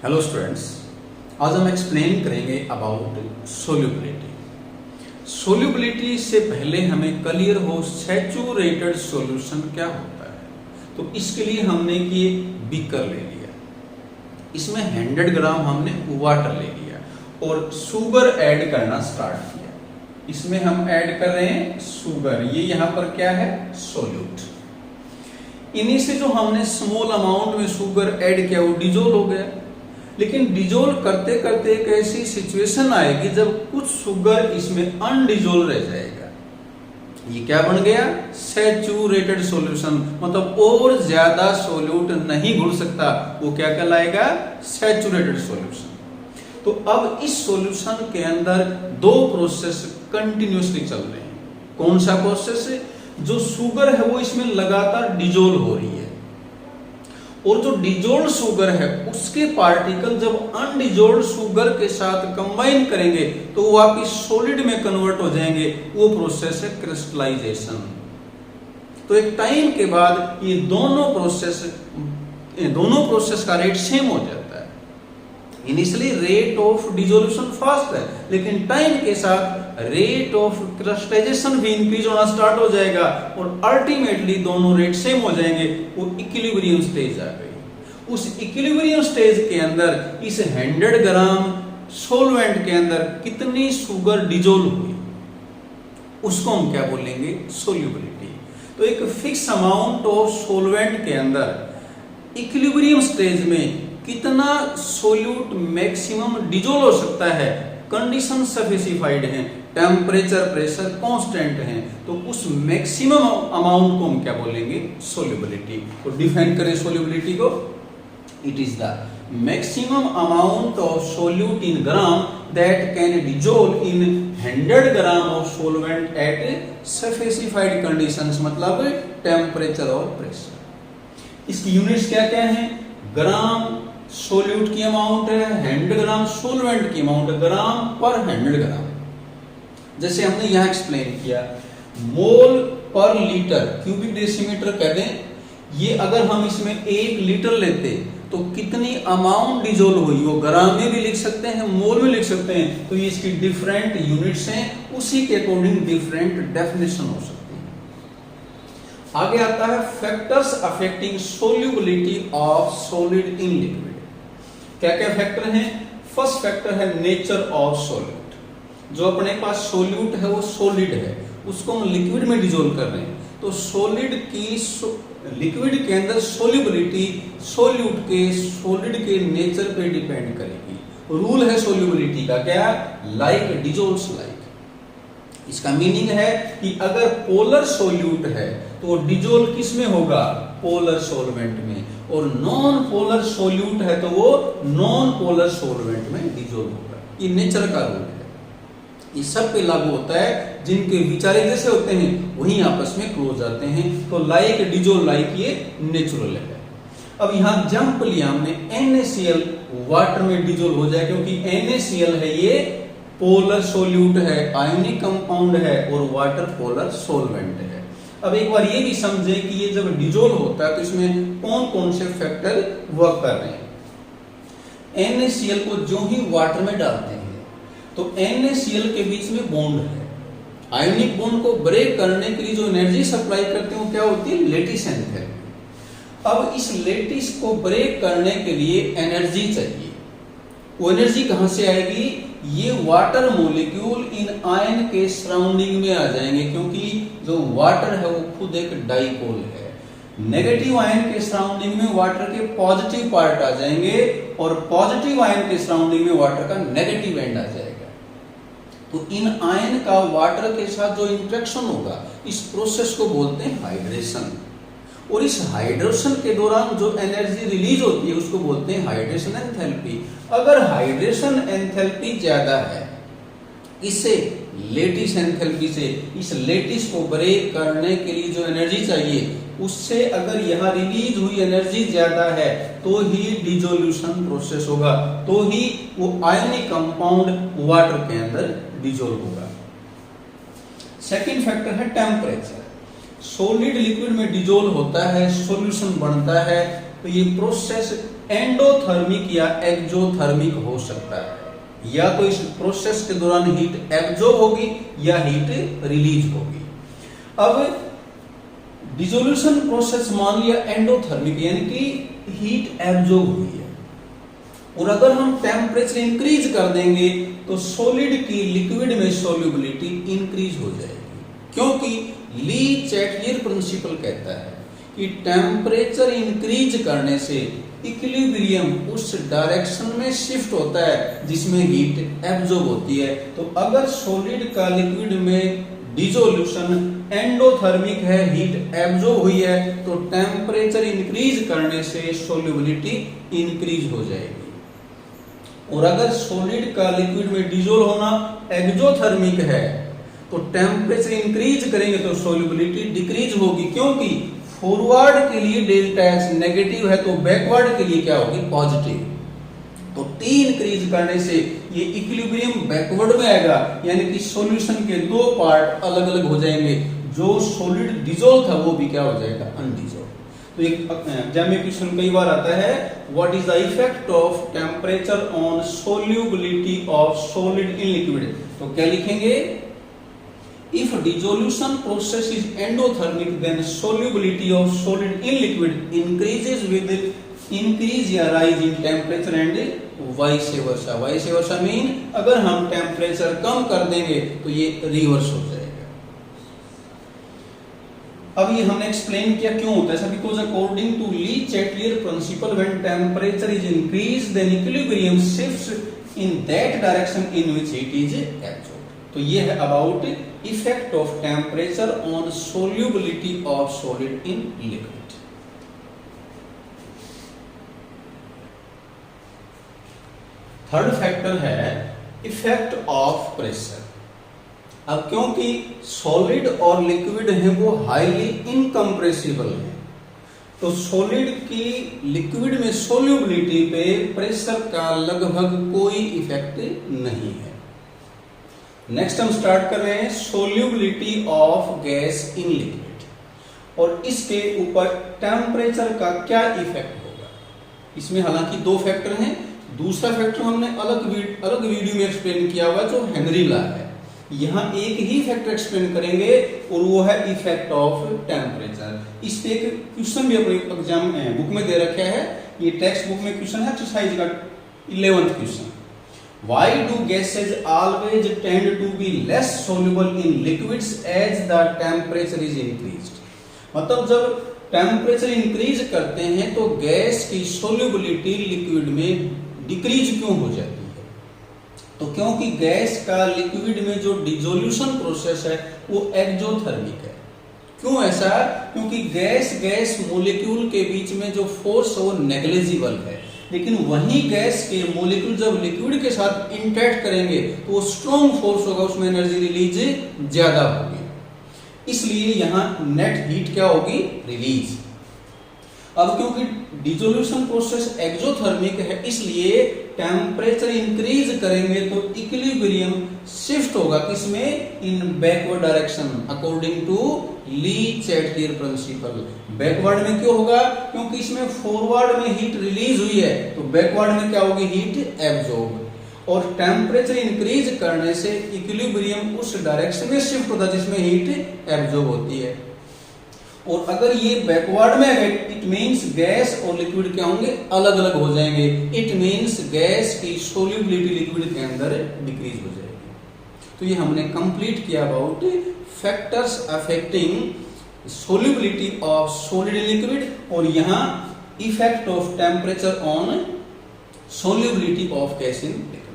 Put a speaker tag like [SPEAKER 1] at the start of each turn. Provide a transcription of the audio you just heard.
[SPEAKER 1] Hello students, आज हम explain करेंगे अबाउट सोल्यूबिलिटी। सोल्यूबिलिटी से पहले हमें क्लियर हो सैचुरेटेड सॉल्यूशन क्या होता है। तो इसके लिए हमने कि बीकर ले लिया, इसमें 100 ग्राम हमने वाटर ले लिया और शुगर ऐड करना स्टार्ट किया। इसमें हम ऐड कर रहे हैं शुगर, ये यहाँ पर क्या है, सोल्यूट। इन्हीं से जो हमने स्मॉल अमाउंट में शुगर ऐड किया वो डिजोल्व हो गया। लेकिन डिजोल्व करते करते एक ऐसी सिचुएशन आएगी जब कुछ शुगर इसमें अनडिजोल्व रह जाएगा। ये क्या बन गया, सैचुरेटेड सॉल्यूशन, मतलब और ज्यादा सोल्यूट नहीं घुल सकता, वो क्या कहलाएगा, सैचुरेटेड सॉल्यूशन। तो अब इस सॉल्यूशन के अंदर दो प्रोसेस कंटिन्यूअसली चल रहे हैं। कौन सा प्रोसेस है, जो शुगर है वो इसमें लगातार डिजोल्व हो रही है और जो डिजोल्व शुगर है उसके पार्टिकल जब अनडिजोल्व शुगर के साथ कंबाइन करेंगे तो वो वापिस सॉलिड में कन्वर्ट हो जाएंगे। वो प्रोसेस है क्रिस्टलाइजेशन। तो एक टाइम के बाद ये दोनों प्रोसेस का रेट सेम हो जाता है। Initially rate of dissolution fast है, लेकिन टाइम के साथ रेट ऑफ क्रिस्टलाइजेशन भी इंक्रीज होना स्टार्ट हो जाएगा और अल्टीमेटली दोनों रेट सेम हो जाएंगे। वो इक्विलिब्रियम स्टेज आ गई। उस इक्विलिब्रियम स्टेज के अंदर इस 100 ग्राम सॉल्वेंट के अंदर कितनी शुगर डिजोल्व हुई, उसको हम क्या बोलेंगे, सोल्यूबिलिटी। तो एक फिक्स अमाउंट ऑफ सॉल्वेंट के अंदर इक्विलिब्रियम स्टेज में कितना सोल्यूट मैक्सिमम डिजोल्व हो सकता है, कंडीशन स्पेसिफाइड है, टेम्परेचर प्रेशर कांस्टेंट है, तो उस मैक्सिमम अमाउंट को हम क्या बोलेंगे, सोल्यूबिलिटी। तो डिफाइन करें सोल्यूबिलिटी को, it is the maximum amount of solute in gram that can dissolve in 100 gram of solvent eight specified conditions, मतलब टेम्परेचर और प्रेशर। इसकी यूनिट्स क्या क्या है, ग्राम सोल्यूट की अमाउंट है, 100 ग्राम सोलवेंट की अमाउंट, ग्राम पर 100 ग्राम। जैसे हमने यहां एक्सप्लेन किया, मोल पर लीटर क्यूबिक डेसीमीटर कह दें, ये अगर हम इसमें 1 लीटर लेते तो कितनी अमाउंट डिजोल्व हुई, वो ग्राम में भी लिख सकते हैं, मोल में लिख सकते हैं। तो ये इसकी डिफरेंट यूनिट्स हैं, उसी के अकॉर्डिंग डिफरेंट डेफिनेशन हो सकती है। आगे आता है factors affecting solubility of solid in liquid. क्या क्या फैक्टर हैं, फर्स्ट फैक्टर है नेचर ऑफ सॉल्यूट। जो अपने पास सॉल्यूट है वो सॉलिड है, उसको हम लिक्विड में डिजोल्व कर रहे हैं, तो सॉलिड की लिक्विड के अंदर सोल्यूबिलिटी सॉल्यूट के सॉलिड के नेचर पे डिपेंड करेगी। रूल है सोल्यूबिलिटी का क्या, लाइक डिजोल्व्स लाइक। इसका मीनिंग है कि अगर पोलर सॉल्यूट है तो डिजोल्व किस में होगा, पोलर सॉल्वेंट में, और नॉन पोलर सॉल्यूट है तो वो नॉन पोलर सॉल्वेंट में डिजोल्व होगा। ये नेचर का रूल है, ये सब पे लागू होता है। जिनके विचारे जैसे होते हैं वही आपस में क्लोज आते हैं। तो लाइक डिजोल्व लाइक, ये नेचुरल है। अब यहाँ जंप लिया हमने, NaCl वाटर में डिजोल्व हो जाए, क्योंकि NaCl है ये पोलर सॉल्यूट है, आयनिक कंपाउंड है, और वाटर पोलर सॉल्वेंट है। अब एक बार ये भी समझे कि ये जब डिजोल्व होता है तो इसमें कौन कौन से फैक्टर वर्क कर रहे हैं। NaCl को जो ही वाटर में डालते हैं तो NaCl के बीच में बॉन्ड है, आयनिक बॉन्ड को ब्रेक करने के लिए जो एनर्जी सप्लाई करते हैं वो क्या होती है, लेटिस एंथैल्पी। अब इस लेटिस को ब्रेक करने के लिए एनर्जी चाहिए। वो एनर्जी कहां से आएगी, ये वाटर मॉलिक्यूल इन आयन के सराउंडिंग में आ जाएंगे, क्योंकि जो वाटर है वो खुद एक डाइपोल है। नेगेटिव आयन के सराउंडिंग में वाटर के पॉजिटिव पार्ट आ जाएंगे और पॉजिटिव आयन के सराउंडिंग में वाटर का नेगेटिव एंड आ जाएगा। तो इन आयन का वाटर के साथ जो इंटरेक्शन होगा, इस प्रोसेस को बोलते हैं हाइड्रेशन। और इस हाइड्रेशन के दौरान जो एनर्जी रिलीज होती है उसको बोलते हैं हाइड्रेशन एंथैल्पी। अगर हाइड्रेशन एंथैल्पी ज्यादा है, इससे लेटिस एंथैल्पी से, इस लेटिस को ब्रेक करने के लिए जो एनर्जी चाहिए उससे अगर यहाँ रिलीज हुई एनर्जी ज्यादा है तो ही डिसोल्यूशन प्रोसेस होगा, तो ही वो आयनिक कंपाउंड वाटर के अंदर डिसॉल्व होगा। सेकंड फैक्टर है टेम्परेचर। सॉलिड लिक्विड में डिसॉल्व होता है, सॉल्यूशन बनता है तो ये प्रोसेस एंडोथर्मिक या एक्सोथर्मिक हो सकता है। या तो इस प्रोसेस के दौरान हीट एब्जॉर्ब होगी या हीट रिलीज होगी। अब डिसोल्यूशन प्रोसेस मान लिया एंडोथर्मिक, यानी कि हीट एब्जॉर्ब हुई है, और अगर हम टेम्परेचर इंक्रीज कर देंगे तो सॉलिड की लिक्विड में सॉल्युबिलिटी इंक्रीज हो जाएगी, क्योंकि ली चैटलियर प्रिंसिपल कहता है कि टेम्परेचर इंक्रीज करने से इक्विलिब्रियम उस डायरेक्शन में शिफ्ट होता है जिसमें हीट एब्जॉर्ब होती है। तो अगर सॉलिड का लिक्विड में डिसोल्यूशन एंडोथर्मिक है, हीट एब्जॉर्ब हुई है, तो टेम्परेचर इंक्रीज करने से सॉल्युबिलिटी इंक्रीज हो जाएगी। और अगर सॉलिड का लिक्विड में डिसोल्व होना एक्सोथर्मिक है तो टेम्परेचर इंक्रीज करेंगे तो सॉल्युबिलिटी डिक्रीज होगी, क्योंकि फॉरवर्ड के लिए डेल्टा एच नेगेटिव है तो बैकवर्ड के लिए क्या होगी, पॉजिटिव। तो T इंक्रीज करने से ये इक्विलिब्रियम बैकवर्ड में आएगा, यानी कि सॉल्यूशन के दो पार्ट अलग अलग हो जाएंगे, जो सॉलिड डिसॉल्व था वो भी क्या हो जाएगा, अनडिसॉल्व। तो एक एग्जाम में क्वेश्चन कई बार आता है, what is the effect of temperature on solubility of solid in liquid. तो क्या लिखेंगे, if dissolution process is endothermic then solubility of solid in liquid increases with increase या rise in temperature and vice versa. Vice versa mean अगर हम temperature कम कर देंगे तो ये रिवर्स हो जाएगा। अब ये हमने एक्सप्लेन किया क्यों होता है ऐसा, because according to Le Chatelier principle when temperature is increase then equilibrium shifts in that direction in which heat is absorbed. तो ये है about effect of temperature on solubility of solid in liquid. Third factor है effect of pressure. अब क्योंकि solid और liquid है वो highly incompressible है, तो सॉलिड की लिक्विड में सोल्यूबिलिटी पे प्रेशर का लगभग कोई इफेक्ट नहीं है। नेक्स्ट हम स्टार्ट कर रहे हैं solubility of gas in liquid, और इसके ऊपर टेम्परेचर का क्या इफेक्ट होगा। इसमें हालांकि दो फैक्टर हैं, दूसरा फैक्टर हमने अलग वीडियो में एक्सप्लेन किया हुआ जो हेनरी लॉ है। यहाँ एक ही फैक्टर एक्सप्लेन करेंगे और वो है इफेक्ट ऑफ टेम्परेचर। इस पे एक क्वेश्चन भी अपने एग्जाम बुक में दे रखा है, ये टेक्स्ट बुक में क्वेश्चन है एक्सरसाइज का 11th question. Why do gases always tend to be less soluble in liquids as the temperature is increased? मतलब जब टेम्परेचर इंक्रीज करते हैं तो गैस की सोल्यूबिलिटी लिक्विड में डिक्रीज क्यों हो जाती है। तो क्योंकि गैस का लिक्विड में जो डिसोल्यूशन प्रोसेस है वो एक्सोथर्मिक है। क्यों ऐसा, क्योंकि गैस मॉलिक्यूल के बीच में जो फोर्स है वो नेग्लिजिबल है, लेकिन वही गैस के मॉलिक्यूल जब लिक्विड के साथ इंटरेक्ट करेंगे तो वो स्ट्रॉन्ग फोर्स होगा, उसमें एनर्जी रिलीज ज्यादा होगी, इसलिए यहां नेट हीट क्या होगी, रिलीज। अब क्योंकि डिसोल्यूशन प्रोसेस एक्सोथर्मिक है इसलिए टेम्परेचर इंक्रीज करेंगे तो इक्विलिब्रियम शिफ्ट होगा किसमें, in backward direction according to Le Chatelier principle. Backward में क्यों होगा, क्योंकि इसमें फॉरवर्ड में हीट रिलीज हुई है तो बैकवर्ड में क्या होगी, हीट एब्जॉर्ब। और टेम्परेचर इंक्रीज करने से इक्विलिब्रियम उस डायरेक्शन में शिफ्ट होता है जिसमें हीट एब्जॉर्ब होती है। और अगर ये बैकवर्ड में है इट मींस गैस और लिक्विड क्या होंगे, अलग अलग हो जाएंगे। इट मींस गैस की सोल्यूबिलिटी लिक्विड के अंदर डिक्रीज हो जाएगी। तो ये हमने कंप्लीट किया about factors affecting solubility of solid in liquid, और यहाँ effect of temperature on solubility of gas in liquid.